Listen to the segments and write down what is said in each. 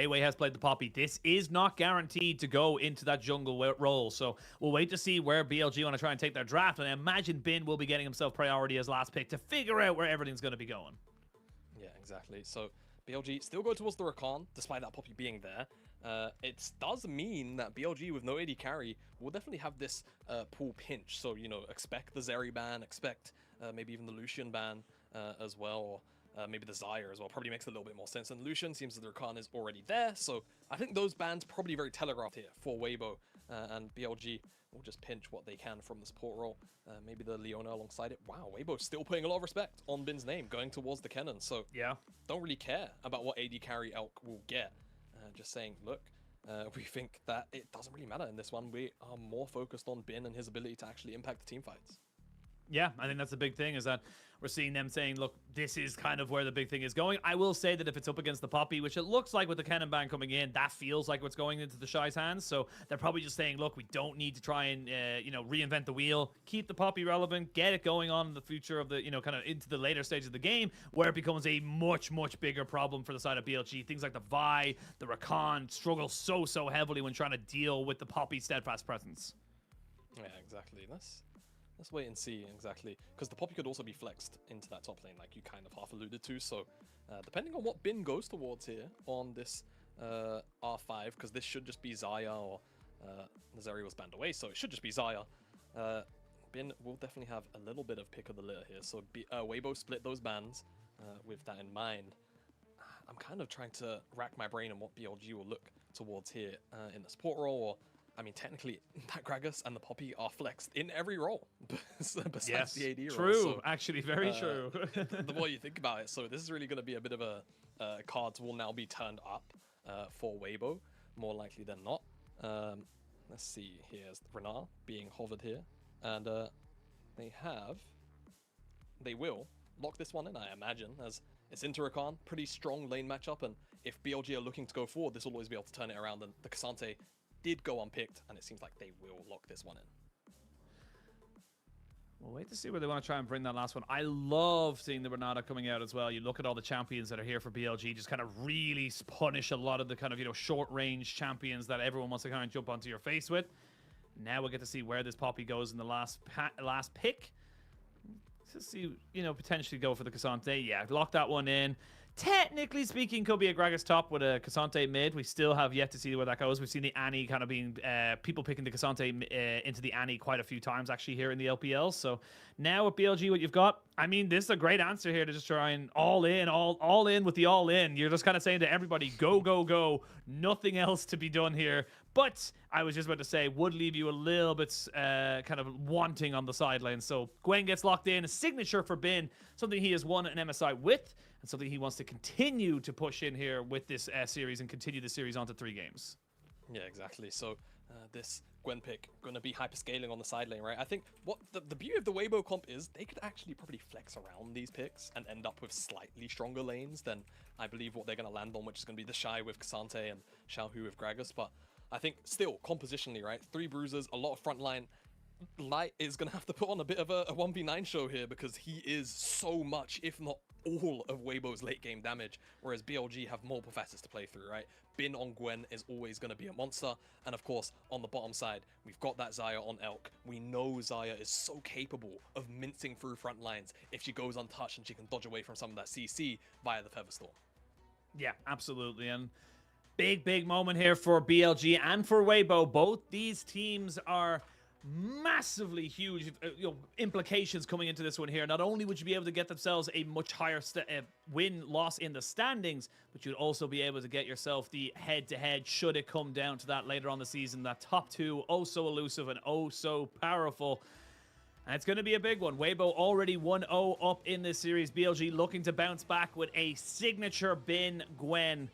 Wei has played the Poppy. This is not guaranteed to go into that jungle role. So we'll wait to see where BLG want to try and take their draft. And I imagine Bin will be getting himself priority as last pick to figure out where everything's going to be going. Yeah, exactly. So BLG still go towards the Rakan, despite that Poppy being there. It does mean that BLG with no AD carry will definitely have this pool pinch. So, you know, expect the Zeri ban, expect maybe even the Lucian ban as well, or maybe the Zyre as well. Probably makes a little bit more sense. And Lucian seems that the Rakan is already there. So I think those bans probably very telegraphed here for Weibo, and BLG will just pinch what they can from the support role. Maybe the Leona alongside it. Wow, Weibo still putting a lot of respect on Bin's name, going towards the Kennen. So yeah, don't really care about what AD carry Elk will get. Just saying, look, we think that it doesn't really matter in this one. We are more focused on Bin and his ability to actually impact the team fights. Yeah, I think that's the big thing, is that we're seeing them saying, look, this is kind of where the big thing is going. I will say that if it's up against the Poppy, which it looks like with the Kennen ban coming in, that feels like what's going into the Shy's hands. So they're probably just saying, look, we don't need to try and, reinvent the wheel. Keep the Poppy relevant. Get it going on in the future of the, kind of into the later stages of the game, where it becomes a much, much bigger problem for the side of BLG. Things like the Vi, the Rakan struggle so heavily when trying to deal with the Poppy steadfast presence. Yeah, exactly. Let's wait and see exactly, because the Poppy could also be flexed into that top lane, like you kind of half alluded to. So depending on what Bin goes towards here on this R5, because this should just be Xayah, or Nazari was banned away, so it should just be Xayah. Bin will definitely have a little bit of pick of the litter here. So Weibo split those bans with that in mind. I'm kind of trying to rack my brain on what BLG will look towards here in the support role, or I mean, technically, that Gragas and the Poppy are flexed in every role, besides the AD role. True, so, actually, very true. The more you think about it, so this is really going to be a bit of a cards will now be turned up for Weibo, more likely than not. Let's see, here's Renar being hovered here, and they will lock this one in, I imagine, as it's into Rakan, pretty strong lane matchup, and if BLG are looking to go forward, this will always be able to turn it around, and the Cassante did go unpicked, and it seems like they will lock this one in. We'll wait to see where they want to try and bring that last one. I love seeing the Renata coming out as well. You look at all the champions that are here for BLG, just kind of really punish a lot of the kind of, short-range champions that everyone wants to kind of jump onto your face with. Now we'll get to see where this Poppy goes in the last pick. To see, potentially go for the Cassante. Yeah, lock that one in. Technically speaking, could be a Gragas top with a Cassante mid. We still have yet to see where that goes. We've seen the Annie kind of being people picking the Cassante into the Annie quite a few times actually here in the LPL. So now with BLG, what you've got, I mean, this is a great answer here to just try and all in with the all in. You're just kind of saying to everybody, go, go, go. Nothing else to be done here. But I was just about to say, would leave you a little bit kind of wanting on the sideline. So Gwen gets locked in, a signature for Bin, something he has won an MSI with, and something he wants to continue to push in here with this series and continue the series on to 3 games. Yeah, exactly. So this Gwen pick going to be hyperscaling on the side lane, right? I think what the beauty of the Weibo comp is they could actually probably flex around these picks and end up with slightly stronger lanes than I believe what they're going to land on, which is going to be the Shy with Cassante and Xiaohu with Gragas. But I think still, compositionally, right? 3 bruisers, a lot of frontline. Light is going to have to put on a bit of a 1v9 show here because he is so much, if not all, of Weibo's late game damage, whereas BLG have multiple facets to play through, right? Bin on Gwen is always going to be a monster, and of course, on the bottom side, we've got that Xayah on Elk. We know Xayah is so capable of mincing through front lines if she goes untouched and she can dodge away from some of that CC via the Featherstorm. Yeah, absolutely, and big moment here for BLG and for Weibo. Both these teams are massively huge implications coming into this one here. Not only would you be able to get themselves a much higher win-loss in the standings, but you'd also be able to get yourself the head-to-head should it come down to that later on the season. That top 2, oh so elusive and oh so powerful. And it's going to be a big one. Weibo already 1-0 up in this series. BLG looking to bounce back with a signature Bin Gwen.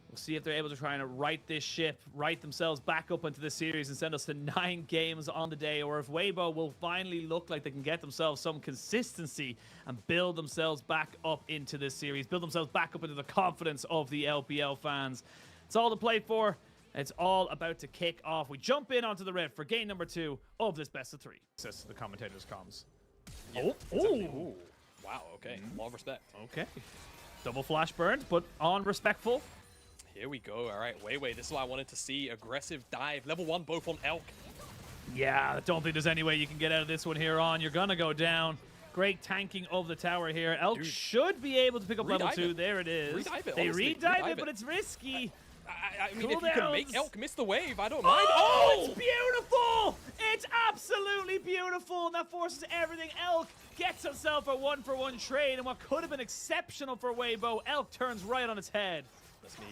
We'll see if they're able to try and right this ship, right themselves back up into the series and send us to 9 games on the day, or if Weibo will finally look like they can get themselves some consistency and build themselves back up into this series, build themselves back up into the confidence of the LPL fans. It's all to play for. It's all about to kick off. We jump in onto the red for game number 2 of this best of 3. Access to the commentators' comms. Yeah, exactly. Ooh. Wow, okay. A lot of respect. Okay. Double flash burned, but on respectful. Here we go. All right, Weiwei, this is what I wanted to see. Aggressive dive. Level 1 both on Elk. Yeah, I don't think there's any way you can get out of this one here on. You're going to go down. Great tanking of the tower here. Elk should be able to pick up level 2. There it is. They re-dive it, but it's risky. I mean, if you can make Elk miss the wave, I don't mind. Oh, it's beautiful! It's absolutely beautiful, and that forces everything. Elk gets himself a 1-for-1 trade, and what could have been exceptional for Weibo, Elk turns right on its head.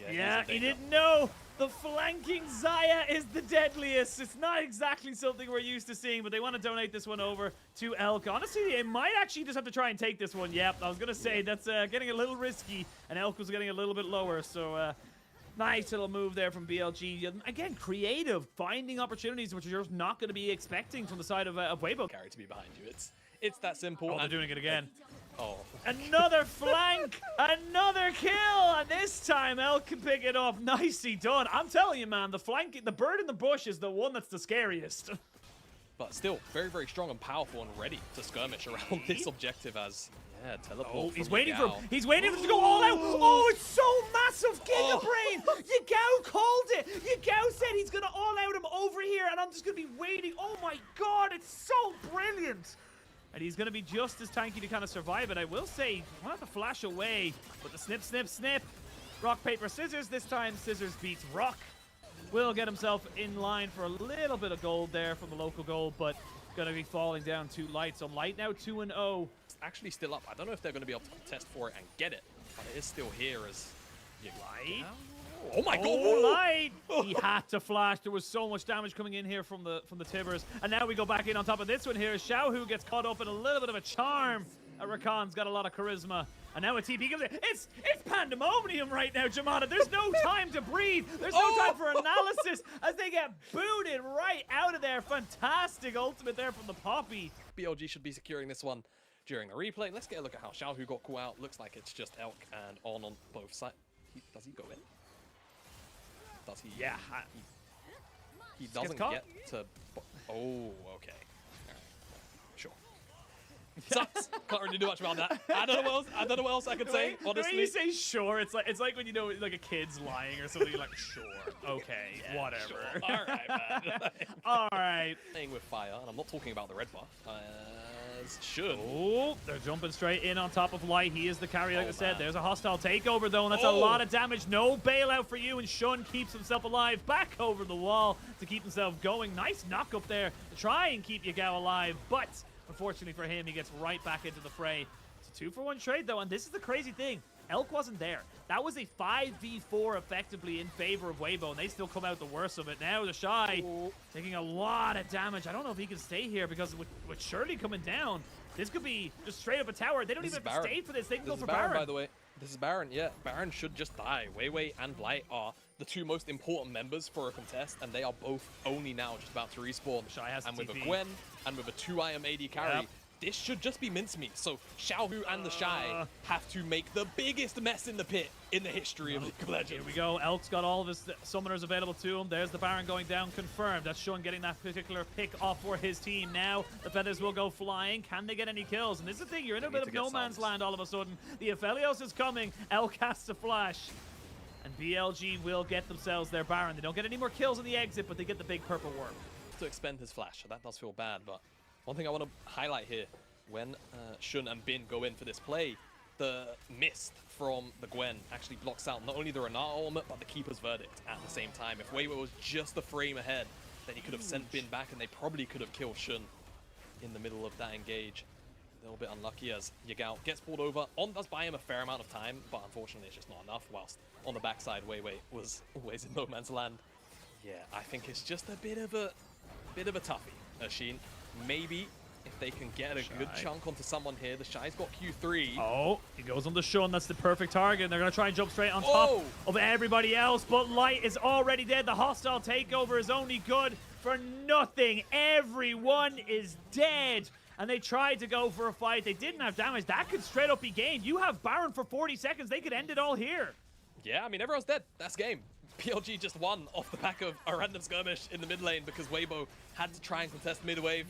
Yeah, he didn't know. The flanking Xayah is the deadliest. It's not exactly something we're used to seeing, but they want to donate this one over to Elk. Honestly, they might actually just have to try and take this one. Yep, I was going to say that's getting a little risky, and Elk was getting a little bit lower, so nice little move there from BLG. Again, creative, finding opportunities which you're just not going to be expecting from the side of Weibo. Carry to be behind you. It's that simple. Oh, they're doing it again. Oh. Another flank, another kill, and this time Elk can pick it up. Nicely done. I'm telling you, man, the bird in the bush is the one that's the scariest. But still, very, very strong and powerful and ready to skirmish around this objective as, yeah, teleport. Oh, he's waiting for him. He's waiting for him to go all out. Oh, it's so massive. Giga Brain. Yagao called it. Yagao said he's going to all out him over here, and I'm just going to be waiting. Oh, my God. It's so brilliant. And he's going to be just as tanky to kind of survive it. I will say, we'll have to flash away. But the snip, snip, snip. Rock, paper, scissors. This time, scissors beats rock. Will get himself in line for a little bit of gold there from the local gold, but going to be falling down to Light. So Light now 2-0. It's actually still up. I don't know if they're going to be able to contest for it and get it, but it is still here as Light. Oh my God! Light! He had to flash. There was so much damage coming in here from the Tibbers, and now we go back in on top of this one here. Xiaohu gets caught up in a little bit of a charm. Rakan's got a lot of charisma, and now a TP comes in. It's pandemonium right now, Jamada. There's no time to breathe. There's no time for analysis as they get booted right out of there. Fantastic ultimate there from the Poppy. BLG should be securing this one during the replay. Let's get a look at how Xiaohu got caught out. Looks like it's just Elk and on both sides. Does he go in? Does he? Yeah. He doesn't get to... Oh, okay. Right. Sure. Sucks. Can't really do much about that. I don't know what else I could say, honestly. When you say sure, it's like when you know like a kid's lying or something, you're like, sure, okay, yeah, whatever. Sure. All right, man. All right. Playing with fire, and I'm not talking about the red buff. Should. Oh, they're jumping straight in on top of Light. He is the carry, like I said. There's a hostile takeover, though, and that's a lot of damage. No bailout for you, and Shun keeps himself alive back over the wall to keep himself going. Nice knock up there to try and keep Yagao alive, but unfortunately for him, he gets right back into the fray. It's a 2-for-1 trade, though, and this is the crazy thing. Elk wasn't there. That was a 5v4 effectively in favor of Weibo, and they still come out the worst of it. Now the Shy taking a lot of damage. I don't know if he can stay here because with Shirley coming down, this could be just straight up a tower. They don't even have to stay for this. They can go for Baron. By the way. This is Baron, yeah. Baron should just die. Weiwei and Light are the two most important members for a contest, and they are both only now just about to respawn. Shy has and with TP. a Gwen and with a 2-IM AD carry, this should just be mincemeat. So Xiaohu and the Shy have to make the biggest mess in the pit in the history of League of Legends. Here we go. Elk's got all of his summoners available to him. There's the Baron going down, confirmed. That's Shun getting that particular pick off for his team. Now the feathers will go flying. Can they get any kills? And this is the thing. You're in a bit of no man's land all of a sudden. The Aphelios is coming. Elk has to flash. And BLG will get themselves their Baron. They don't get any more kills in the exit, but they get the big purple worm. To expend his flash, so that does feel bad, but one thing I want to highlight here, when Shun and Bin go in for this play, the mist from the Gwen actually blocks out not only the Renata ultimate, but the Keeper's Verdict at the same time. If Weiwei was just a frame ahead, then he could have sent Bin back, and they probably could have killed Shun in the middle of that engage. A little bit unlucky as Yagao gets pulled over. On does buy him a fair amount of time, but unfortunately it's just not enough, whilst on the backside, Weiwei was always in no man's land. Yeah, I think it's just a bit of a toughie, Sheen. Maybe if they can get a good chunk onto someone here. The Shy's got Q3. Oh, he goes on the Shun. That's the perfect target. They're going to try and jump straight on top of everybody else, but Light is already dead. The hostile takeover is only good for nothing. Everyone is dead. And they tried to go for a fight. They didn't have damage. That could straight up be gained. You have Baron for 40 seconds. They could end it all here. Yeah, I mean, everyone's dead. That's game. PLG just won off the back of a random skirmish in the mid lane because Weibo had to try and contest mid wave.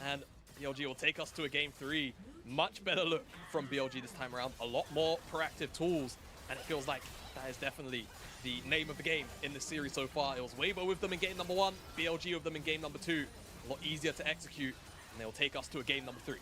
And BLG will take us to a game 3. Much better look from BLG this time around. A lot more proactive tools And it feels like that is definitely the name of the game in this series so far. It was Weibo with them in game number 1, BLG with them in game number 2. A lot easier to execute, and they'll take us to a game number 3.